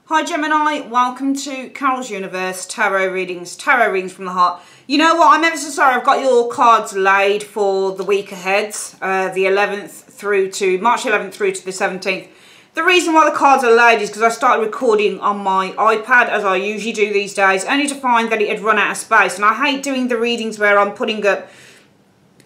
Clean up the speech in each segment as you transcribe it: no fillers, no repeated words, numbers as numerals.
Hi Gemini, welcome to Carol's Universe, tarot readings from the heart. You know what, I'm ever so sorry, I've got your cards laid for the week ahead, the 11th through to, March 11th through to the 17th. The reason why the cards are laid is because I started recording on my iPad, as I usually do these days, only to find that it had run out of space. And I hate doing the readings where I'm putting up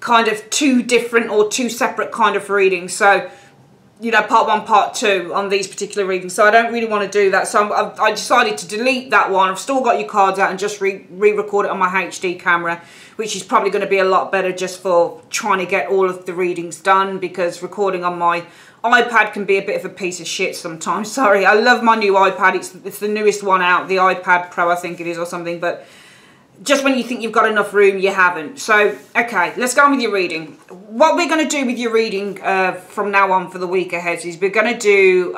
kind of two different or two separate kind of readings. So, you know, part one, part two on these particular readings. So I don't really want to do that. So I decided to delete that one. I've still got your cards out and just re-record it on my HD camera, which is probably going to be a lot better just for trying to get all of the readings done, because recording on my iPad can be a bit of a piece of shit sometimes. Sorry, I love my new iPad. It's the newest one out, the iPad Pro I think it is or something, but just when you think you've got enough room, you haven't. So, okay, let's go on with your reading. What we're going to do with your reading from now on for the week ahead is we're going to do,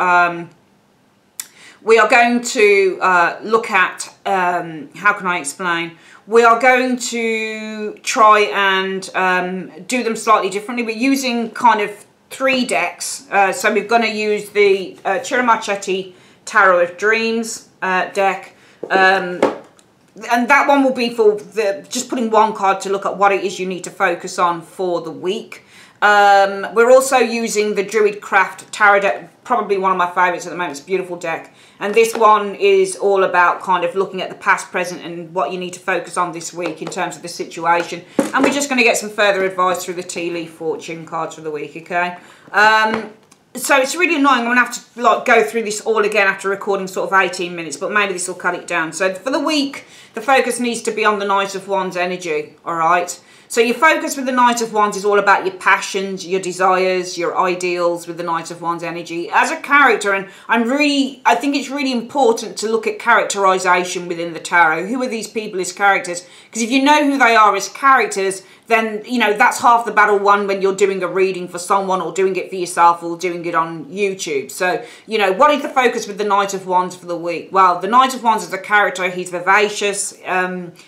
we are going to look at, how can I explain? We are going to try and do them slightly differently. We're using kind of 3 decks. So we're going to use the Chiramachetti Tarot of Dreams deck. And that one will be for just putting one card to look at what it is you need to focus on for the week. We're also using the Druid Craft Tarot deck, probably one of my favourites at the moment. It's a beautiful deck. And this one is all about kind of looking at the past, present, and what you need to focus on this week in terms of the situation. And we're just going to get some further advice through the Tea Leaf Fortune cards for the week, okay? So it's really annoying. I'm going to have to like go through this all again after recording sort of 18 minutes, but maybe this will cut it down. So for the week, the focus needs to be on the Knight of Wands energy, all right? So your focus with the Knight of Wands is all about your passions, your desires, your ideals with the Knight of Wands energy. As a character, and I think it's really important to look at characterization within the tarot. Who are these people as characters? Because if you know who they are as characters, then, you know, that's half the battle won when you're doing a reading for someone or doing it for yourself or doing it on YouTube. So, you know, what is the focus with the Knight of Wands for the week? Well, the Knight of Wands is a character. He's vivacious.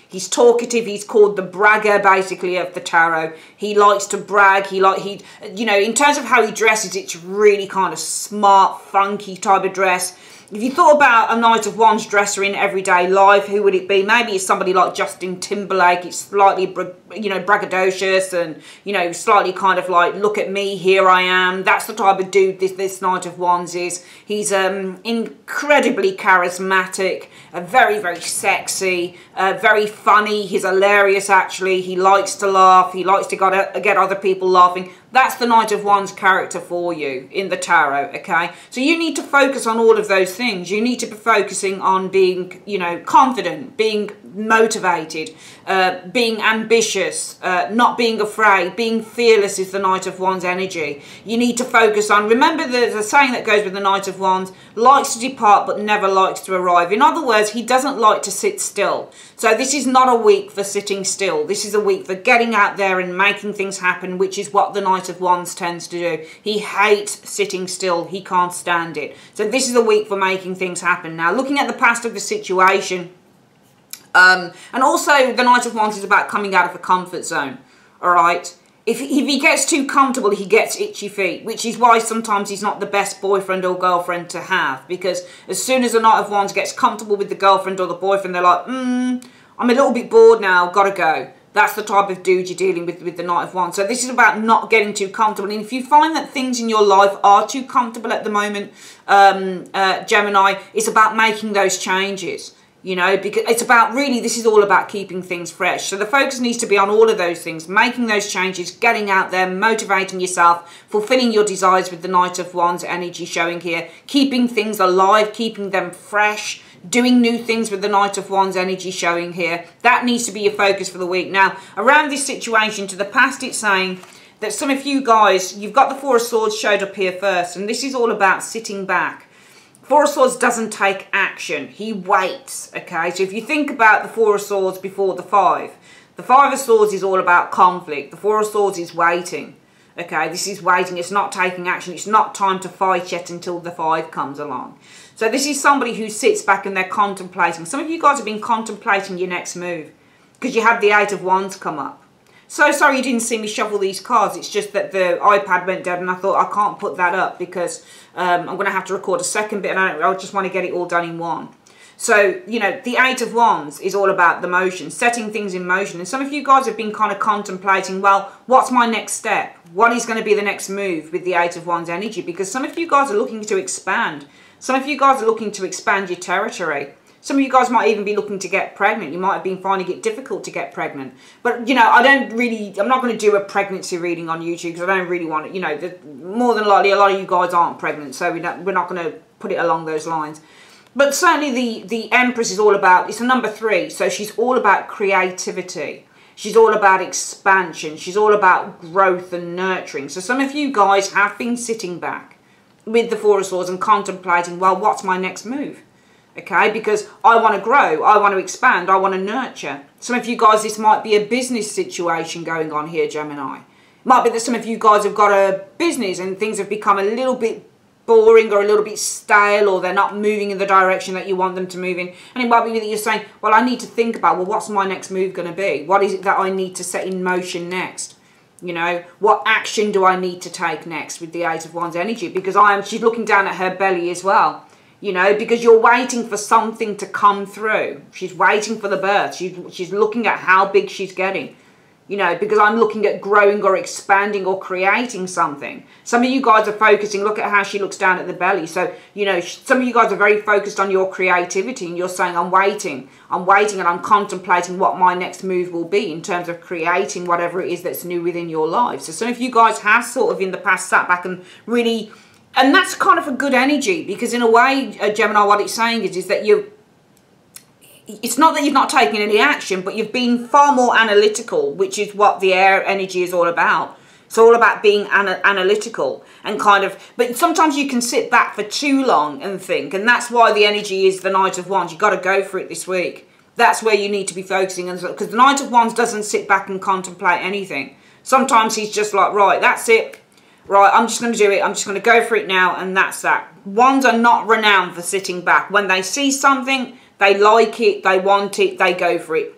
He's talkative. He's called the bragger, basically, of the tarot. He likes to brag. You know, in terms of how he dresses, it's really kind of smart, funky type of dress. If you thought about a Knight of Wands dresser in everyday life, who would it be? Maybe it's somebody like Justin Timberlake. It's slightly, you know, braggadocious and, you know, slightly kind of like, look at me, here I am. That's the type of dude this Knight of Wands is. He's incredibly charismatic, very, very sexy, very funny. He's hilarious, actually. He likes to laugh. He likes to get other people laughing. That's the Knight of Wands character for you in the tarot, okay? So you need to focus on all of those things. You need to be focusing on being, you know, confident, being motivated, being ambitious, not being afraid, being fearless is the Knight of Wands energy. You need to focus on, remember the saying that goes with the Knight of Wands, likes to depart but never likes to arrive. In other words, he doesn't like to sit still. So this is not a week for sitting still. This is a week for getting out there and making things happen, which is what the Knight of Wands tends to do. He hates sitting still. He can't stand it. So this is a week for making things happen. Now, looking at the past of the situation, and also the Knight of Wands is about coming out of a comfort zone, all right? If he gets too comfortable, he gets itchy feet, which is why sometimes he's not the best boyfriend or girlfriend to have, because as soon as the Knight of Wands gets comfortable with the girlfriend or the boyfriend, they're like, I'm a little bit bored now, gotta go. That's the type of dude you're dealing with the Knight of Wands. So this is about not getting too comfortable. And if you find that things in your life are too comfortable at the moment, Gemini, it's about making those changes. You know, because it's about really, this is all about keeping things fresh. So the focus needs to be on all of those things, making those changes, getting out there, motivating yourself, fulfilling your desires with the Knight of Wands energy showing here, keeping things alive, keeping them fresh, doing new things with the Knight of Wands energy showing here. That needs to be your focus for the week. Now, around this situation, to the past, it's saying that some of you guys, you've got the Four of Swords showed up here first, and this is all about sitting back. Four of Swords doesn't take action. He waits, okay? So if you think about the Four of Swords before the Five of Swords is all about conflict. The Four of Swords is waiting, okay? This is waiting. It's not taking action. It's not time to fight yet until the Five comes along. So this is somebody who sits back and they're contemplating. Some of you guys have been contemplating your next move because you had the Eight of Wands come up. So sorry you didn't see me shuffle these cards. It's just that the iPad went dead and I thought I can't put that up because I'm going to have to record a second bit and I just want to get it all done in one. So, you know, the Eight of Wands is all about the motion, setting things in motion. And some of you guys have been kind of contemplating, well, what's my next step? What is going to be the next move with the Eight of Wands energy? Because some of you guys are looking to expand. Some of you guys are looking to expand your territory. Some of you guys might even be looking to get pregnant. You might have been finding it difficult to get pregnant. But, you know, I'm not going to do a pregnancy reading on YouTube because I don't really want it. You know, more than likely, a lot of you guys aren't pregnant. So we're not going to put it along those lines. But certainly the Empress is all about, it's a number 3. So she's all about creativity. She's all about expansion. She's all about growth and nurturing. So some of you guys have been sitting back with the Four of Swords and contemplating, well, what's my next move? Okay, because I want to grow, I want to expand, I want to nurture. Some of you guys, this might be a business situation going on here, Gemini. It might be that some of you guys have got a business and things have become a little bit boring or a little bit stale, or they're not moving in the direction that you want them to move in. And it might be that you're saying, well, I need to think about, well, what's my next move going to be? What is it that I need to set in motion next? You know, what action do I need to take next with the Eight of Wands energy? Because she's looking down at her belly as well. You know, because you're waiting for something to come through. She's waiting for the birth. She's looking at how big she's getting. You know, because I'm looking at growing or expanding or creating something. Some of you guys are focusing, look at how she looks down at the belly. So, you know, some of you guys are very focused on your creativity and you're saying, I'm waiting and I'm contemplating what my next move will be in terms of creating whatever it is that's new within your life. So some of you guys have sort of in the past sat back and really, and that's kind of a good energy because in a way, Gemini, what it's saying is that it's not that you've not taken any action, but you've been far more analytical, which is what the air energy is all about. It's all about being analytical and kind of, but sometimes you can sit back for too long and think, and that's why the energy is the Knight of Wands. You've got to go for it this week. That's where you need to be focusing, because the Knight of Wands doesn't sit back and contemplate anything. Sometimes he's just like, right, that's it. Right, I'm just going to do it. I'm just going to go for it now, and that's that. Wands are not renowned for sitting back. When they see something, they like it, they want it, they go for it.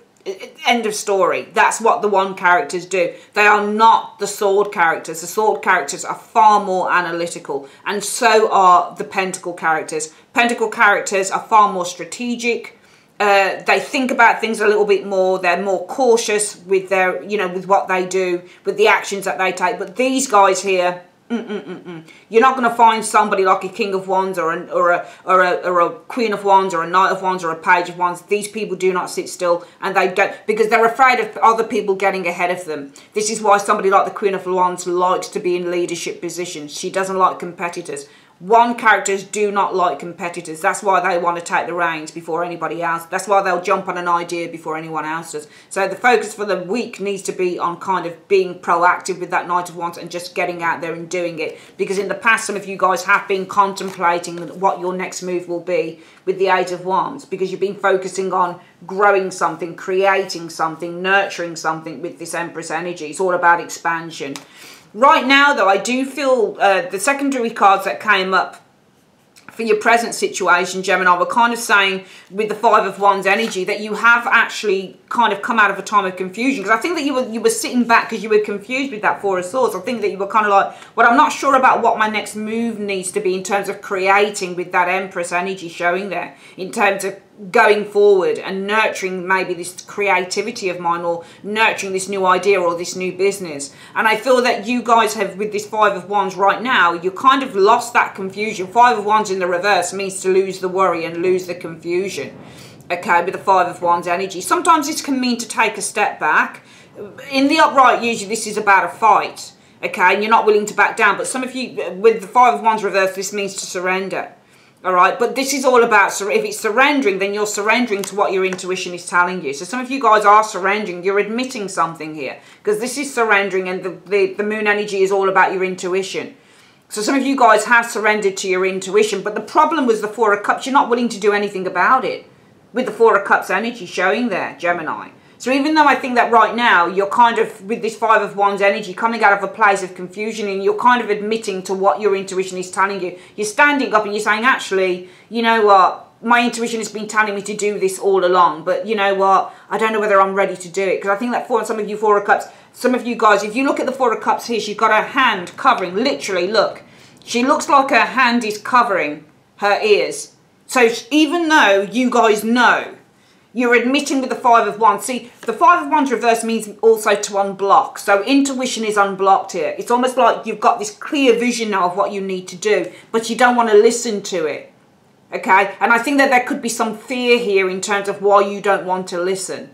End of story. That's what the Wand characters do. They are not the Sword characters. The Sword characters are far more analytical, and so are the Pentacle characters. Pentacle characters are far more strategic. They think about things a little bit more. They're more cautious with their, you know, with what they do, with the actions that they take. But these guys here, you're not going to find somebody like a King of Wands or a Queen of Wands or a Knight of Wands or a Page of Wands. These people do not sit still, and they don't, because they're afraid of other people getting ahead of them. This is why somebody like the Queen of Wands likes to be in leadership positions. She doesn't like competitors. Wand characters do not like competitors. That's why they want to take the reins before anybody else. That's why they'll jump on an idea before anyone else does. So the focus for the week needs to be on kind of being proactive with that Knight of Wands and just getting out there and doing it. Because in the past, some of you guys have been contemplating what your next move will be with the Eight of Wands, because you've been focusing on growing something, creating something, nurturing something with this Empress energy. It's all about expansion. Right now, though, I do feel the secondary cards that came up for your present situation, Gemini, were kind of saying with the Five of Wands energy that you have actually kind of come out of a time of confusion. Because I think that you were sitting back because you were confused with that Four of Swords. I think that you were kind of like, well, I'm not sure about what my next move needs to be in terms of creating with that Empress energy showing there, in terms of going forward and nurturing maybe this creativity of mine, or nurturing this new idea or this new business. And I feel that you guys have, with this Five of Wands right now, you kind of lost that confusion. Five of Wands in the reverse means to lose the worry and lose the confusion. Okay, with the Five of Wands energy. Sometimes this can mean to take a step back. In the upright, usually this is about a fight. Okay, and you're not willing to back down. But some of you, with the Five of Wands reverse, this means to surrender. All right, but this is all about, if it's surrendering, then you're surrendering to what your intuition is telling you. So some of you guys are surrendering. You're admitting something here, because this is surrendering, and the moon energy is all about your intuition. So some of you guys have surrendered to your intuition, but the problem was the Four of Cups. You're not willing to do anything about it with the Four of Cups energy showing there, Gemini. So even though I think that right now you're kind of, with this Five of Wands energy, coming out of a place of confusion, and you're kind of admitting to what your intuition is telling you. You're standing up and you're saying, actually, you know what, my intuition has been telling me to do this all along, but you know what? I don't know whether I'm ready to do it, because I think that for some of you Four of Cups, some of you guys, if you look at the Four of Cups here, she's got her hand covering, literally, look. She looks like her hand is covering her ears. So even though you guys know, you're admitting with the Five of Wands. See, the Five of Wands reverse means also to unblock. So intuition is unblocked here. It's almost like you've got this clear vision now of what you need to do, but you don't want to listen to it. Okay? And I think that there could be some fear here in terms of why you don't want to listen.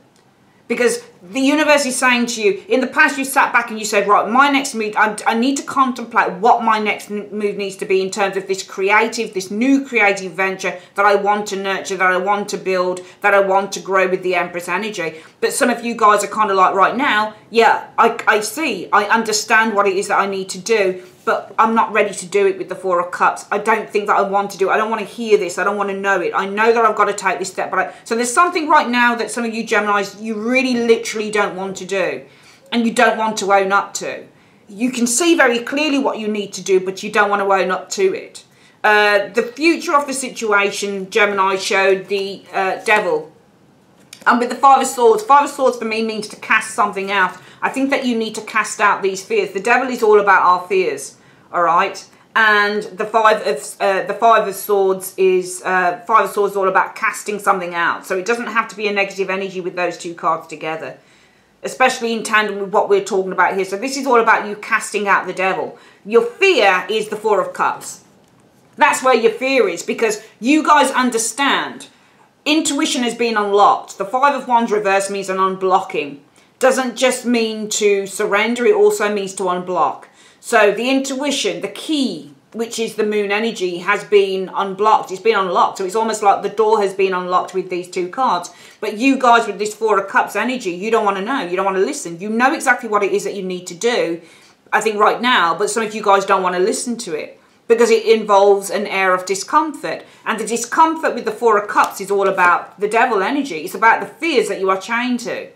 Because the universe is saying to you, in the past you sat back and you said, right, my next move, I need to contemplate what my next move needs to be in terms of this new creative venture that I want to nurture, that I want to build, that I want to grow with the Empress energy. But some of you guys are kind of like, right now, yeah, I see, I understand what it is that I need to do, but I'm not ready to do it with the Four of Cups. I don't think that I want to do it. I don't want to hear this. I don't want to know it. I know that I've got to take this step. So there's something right now that some of you Geminis, you really literally don't want to do. And you don't want to own up to. You can see very clearly what you need to do, but you don't want to own up to it. The future of the situation, Gemini, showed the Devil. And with the Five of Swords for me means to cast something out. I think that you need to cast out these fears. The Devil is all about our fears, all right? And the Five of Swords is all about casting something out. So it doesn't have to be a negative energy with those two cards together, especially in tandem with what we're talking about here. So this is all about you casting out the Devil. Your fear is the Four of Cups. That's where your fear is, because you guys understand intuition has been unlocked. The Five of Wands reverse means an unblocking. Doesn't just mean to surrender, it also means to unblock. So the intuition, the key, which is the moon energy, has been unblocked. It's been unlocked. So it's almost like the door has been unlocked with these two cards. But you guys with this Four of Cups energy, you don't want to know. You don't want to listen. You know exactly what it is that you need to do, I think right now, but some of you guys don't want to listen to it, because it involves an air of discomfort. And the discomfort with the Four of Cups is all about the Devil energy. It's about the fears that you are chained to.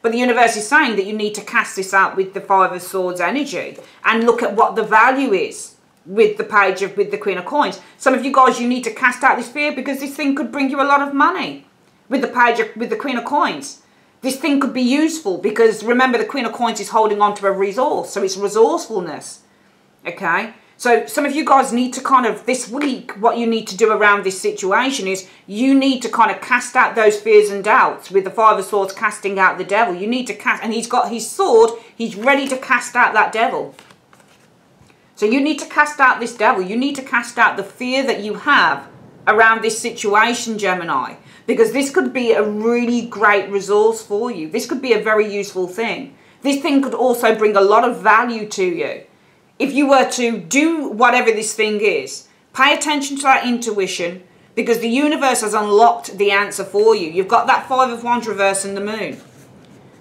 But the universe is saying that you need to cast this out with the Five of Swords energy and look at what the value is with the Queen of Coins. Some of you guys, you need to cast out this fear, because this thing could bring you a lot of money with the Queen of Coins. This thing could be useful, because remember, the Queen of Coins is holding on to a resource, so it's resourcefulness. Okay? So some of you guys need to kind of, this week, what you need to do around this situation is you need to kind of cast out those fears and doubts with the Five of Swords casting out the Devil. You need to cast, and he's got his sword, he's ready to cast out that Devil. So you need to cast out this Devil. You need to cast out the fear that you have around this situation, Gemini, because this could be a really great resource for you. This could be a very useful thing. This thing could also bring a lot of value to you. If you were to do whatever this thing is, pay attention to that intuition, because the universe has unlocked the answer for you. You've got that Five of Wands reverse and the moon.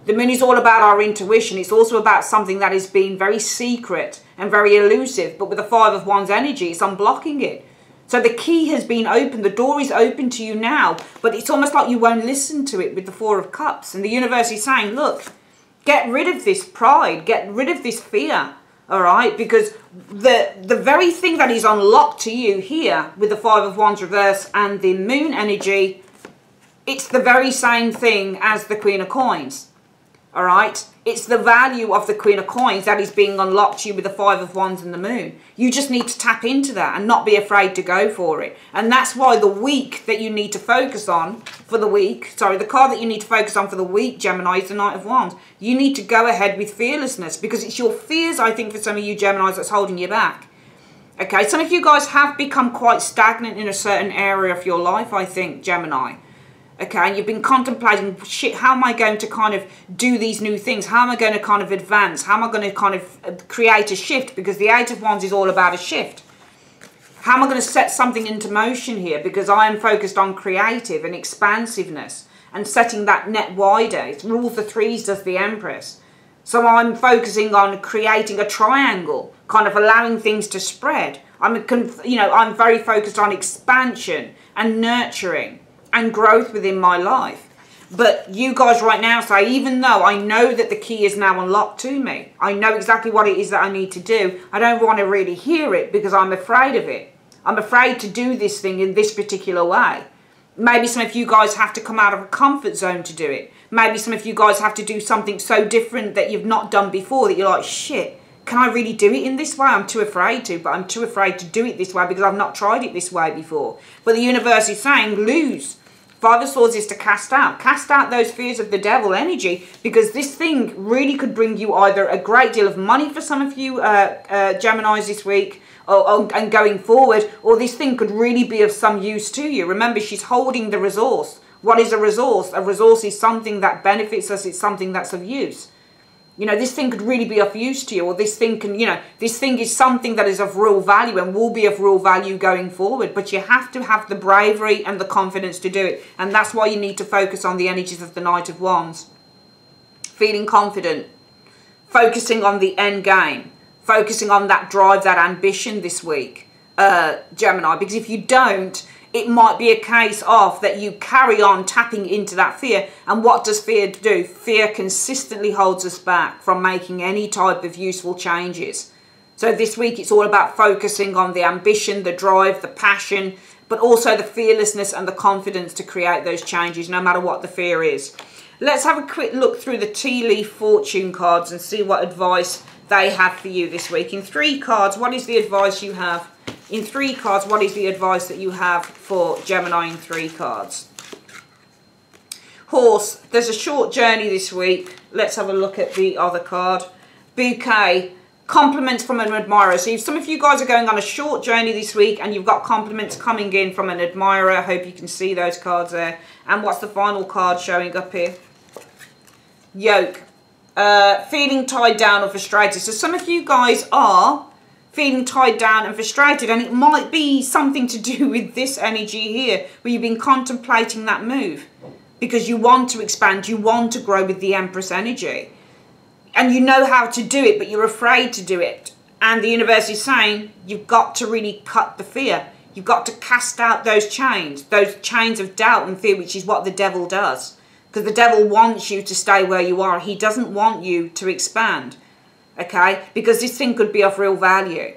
The moon is all about our intuition. It's also about something that has been very secret and very elusive. But with the Five of Wands energy, it's unblocking it. So the key has been opened. The door is open to you now. But it's almost like you won't listen to it with the Four of Cups. And the universe is saying, look, get rid of this pride. Get rid of this fear. All right, because the very thing that is unlocked to you here with the Five of Wands reverse and the moon energy, it's the very same thing as the Queen of Coins. All right, it's the value of the Queen of Coins that is being unlocked to you with the Five of Wands and the moon. You just need to tap into that and not be afraid to go for it. And that's why the week that you need to focus on for the week, sorry, the card that you need to focus on for the week, Gemini, is the Knight of Wands. You need to go ahead with fearlessness, because it's your fears, I think, for some of you Geminis, that's holding you back. Okay, some of you guys have become quite stagnant in a certain area of your life, I think, Gemini. Okay, and you've been contemplating, shit, how am I going to kind of do these new things? How am I going to kind of advance? How am I going to kind of create a shift? Because the Eight of Wands is all about a shift. How am I going to set something into motion here? Because I am focused on creative and expansiveness and setting that net wider. It rules the threes, does the Empress. So I'm focusing on creating a triangle, kind of allowing things to spread. I'm very focused on expansion and nurturing and growth within my life. But you guys right now say, even though I know that the key is now unlocked to me, I know exactly what it is that I need to do, I don't want to really hear it because I'm afraid of it. I'm afraid to do this thing in this particular way. Maybe some of you guys have to come out of a comfort zone to do it. Maybe some of you guys have to do something so different that you've not done before that you're like, shit, can I really do it in this way? I'm too afraid to, but I'm too afraid to do it this way because I've not tried it this way before. But the universe is saying, lose. Five of Swords is to cast out. Cast out those fears of the devil energy, because this thing really could bring you either a great deal of money for some of you Geminis this week, and going forward, or this thing could really be of some use to you. Remember, she's holding the resource. What is a resource? A resource is something that benefits us. It's something that's of use. You know, this thing could really be of use to you, or this thing can, you know, this thing is something that is of real value and will be of real value going forward. But you have to have the bravery and the confidence to do it. And that's why you need to focus on the energies of the Knight of Wands. Feeling confident. Focusing on the end game. Focusing on that drive, that ambition this week, Gemini. Because if you don't, it might be a case of that you carry on tapping into that fear. And what does fear do? Fear consistently holds us back from making any type of useful changes. So this week it's all about focusing on the ambition, the drive, the passion, but also the fearlessness and the confidence to create those changes, no matter what the fear is. Let's have a quick look through the tea leaf fortune cards and see what advice they have for you this week. In 3 cards, what is the advice you have? In 3 cards, what is the advice that you have for Gemini in 3 cards? Horse, there's a short journey this week. Let's have a look at the other card. Bouquet, compliments from an admirer. So if some of you guys are going on a short journey this week and you've got compliments coming in from an admirer, I hope you can see those cards there. And what's the final card showing up here? Yoke. Feeling tied down or frustrated. So some of you guys are feeling tied down and frustrated, and it might be something to do with this energy here, where you've been contemplating that move because you want to expand, you want to grow with the Empress energy, and you know how to do it, but you're afraid to do it. And the universe is saying you've got to really cut the fear. You've got to cast out those chains of doubt and fear, which is what the devil does. Because the devil wants you to stay where you are. He doesn't want you to expand. Okay? Because this thing could be of real value.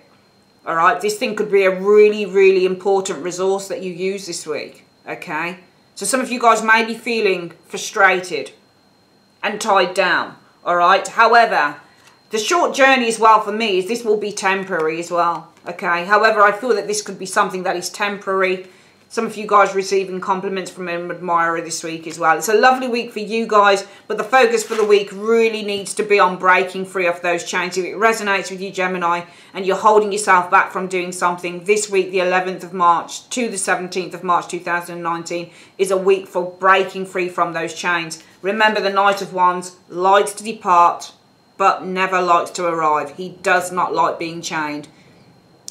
Alright? This thing could be a really, really important resource that you use this week. Okay? So some of you guys may be feeling frustrated and tied down. Alright? However, the short journey as well for me is this will be temporary as well. Okay? However, I feel that this could be something that is temporary. Some of you guys receiving compliments from an admirer this week as well. It's a lovely week for you guys, but the focus for the week really needs to be on breaking free of those chains. If it resonates with you, Gemini, and you're holding yourself back from doing something, this week, the 11th of March to the 17th of March 2019, is a week for breaking free from those chains. Remember, the Knight of Wands likes to depart, but never likes to arrive. He does not like being chained.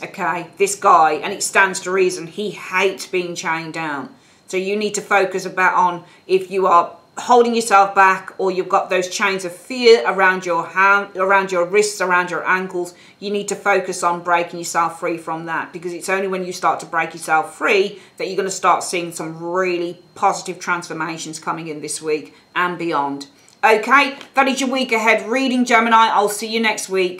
Okay, this guy, and it stands to reason, he hates being chained down. So you need to focus about on if you are holding yourself back, or you've got those chains of fear around your hand, around your wrists, around your ankles. You need to focus on breaking yourself free from that, because it's only when you start to break yourself free that you're going to start seeing some really positive transformations coming in this week and beyond. Okay, that is your week ahead reading, Gemini. I'll see you next week.